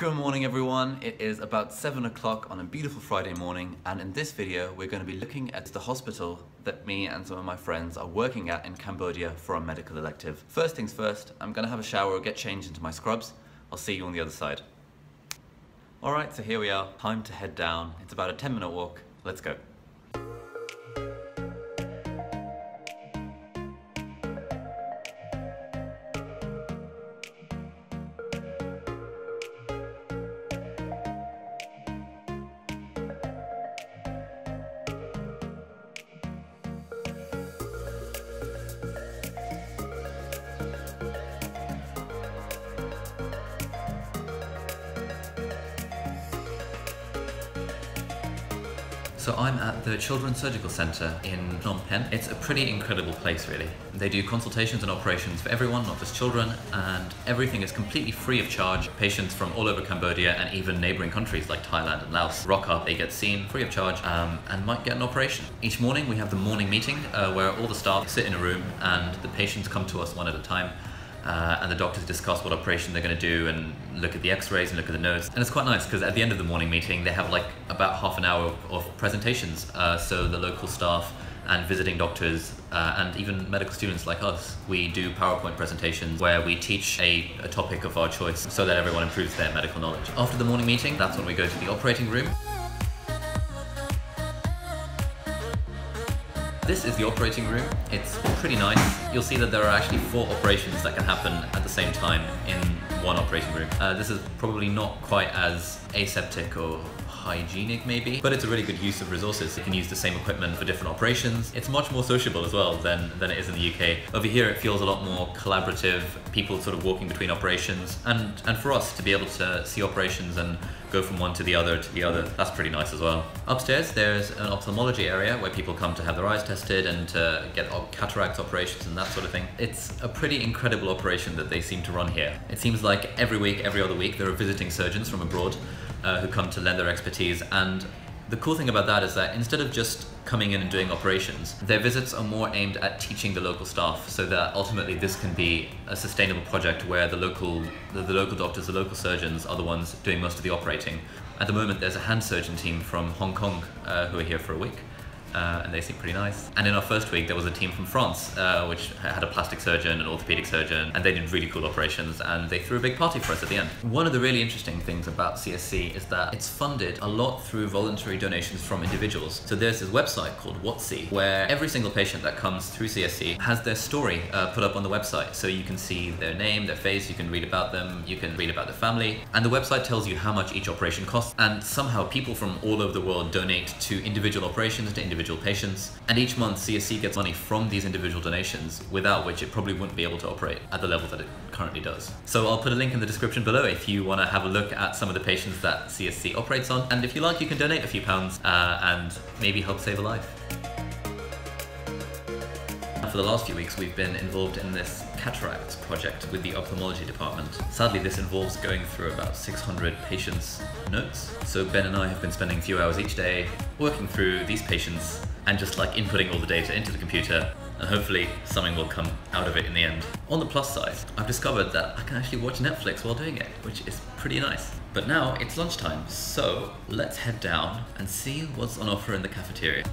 Good morning everyone, it is about 7 o'clock on a beautiful Friday morning, and in this video we're going to be looking at the hospital that me and some of my friends are working at in Cambodia for a medical elective. First things first, I'm going to have a shower, get changed into my scrubs. I'll see you on the other side. Alright, so here we are, time to head down. It's about a 10-minute walk, let's go. So I'm at the Children's Surgical Centre in Phnom Penh. It's a pretty incredible place really. They do consultations and operations for everyone, not just children, and everything is completely free of charge. Patients from all over Cambodia and even neighbouring countries like Thailand and Laos rock up, they get seen free of charge and might get an operation. Each morning we have the morning meeting where all the staff sit in a room and the patients come to us one at a time. And the doctors discuss what operation they're going to do and look at the x-rays and look at the notes. And it's quite nice because at the end of the morning meeting they have like about half an hour of presentations. So the local staff and visiting doctors and even medical students like us, we do PowerPoint presentations where we teach a topic of our choice so that everyone improves their medical knowledge. After the morning meeting, that's when we go to the operating room. This is the operating room. It's pretty nice. You'll see that there are actually 4 operations that can happen at the same time in one operating room. This is probably not quite as aseptic or hygienic maybe, but it's a really good use of resources. You can use the same equipment for different operations. It's much more sociable as well than it is in the UK. Over here it feels a lot more collaborative, people sort of walking between operations, and for us to be able to see operations and go from one to the other, that's pretty nice as well. Upstairs there's an ophthalmology area where people come to have their eyes tested and to get cataracts operations and that sort of thing. It's a pretty incredible operation that they seem to run here. It seems like every week, every other week, there are visiting surgeons from abroad who come to lend their expertise, and the cool thing about that is that instead of just coming in and doing operations, their visits are more aimed at teaching the local staff so that ultimately this can be a sustainable project where the local doctors, the local surgeons are the ones doing most of the operating. At the moment there's a hand surgeon team from Hong Kong who are here for a week. And they seem pretty nice. And in our first week there was a team from France which had a plastic surgeon, an orthopedic surgeon, and they did really cool operations and they threw a big party for us at the end. One of the really interesting things about CSC is that it's funded a lot through voluntary donations from individuals. So there's this website called Watse where every single patient that comes through CSC has their story put up on the website. So you can see their name, their face, you can read about them, you can read about their family, and the website tells you how much each operation costs, and somehow people from all over the world donate to individual operations, to individual patients, and each month CSC gets money from these individual donations, without which it probably wouldn't be able to operate at the level that it currently does. So I'll put a link in the description below if you want to have a look at some of the patients that CSC operates on, and if you like you can donate a few pounds and maybe help save a life. For the last few weeks we've been involved in this cataracts project with the ophthalmology department. Sadly this involves going through about 600 patients' notes. So Ben and I have been spending a few hours each day working through these patients and just like inputting all the data into the computer, and hopefully something will come out of it in the end. On the plus side, I've discovered that I can actually watch Netflix while doing it, which is pretty nice. But now it's lunchtime, so let's head down and see what's on offer in the cafeteria.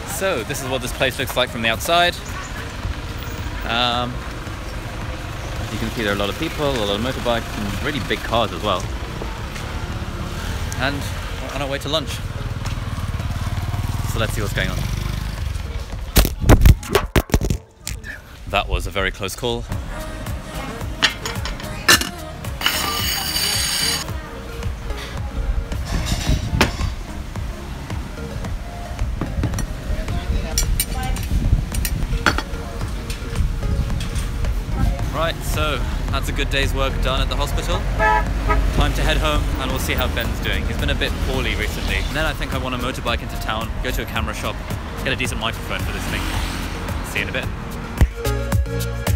So this is what this place looks like from the outside. As you can see there are a lot of people, a lot of motorbikes and really big cars as well. And we're on our way to lunch. So let's see what's going on. That was a very close call. Right, so that's a good day's work done at the hospital. Time to head home and we'll see how Ben's doing. He's been a bit poorly recently. And then I think I want to motorbike into town, go to a camera shop, get a decent microphone for this thing. See you in a bit.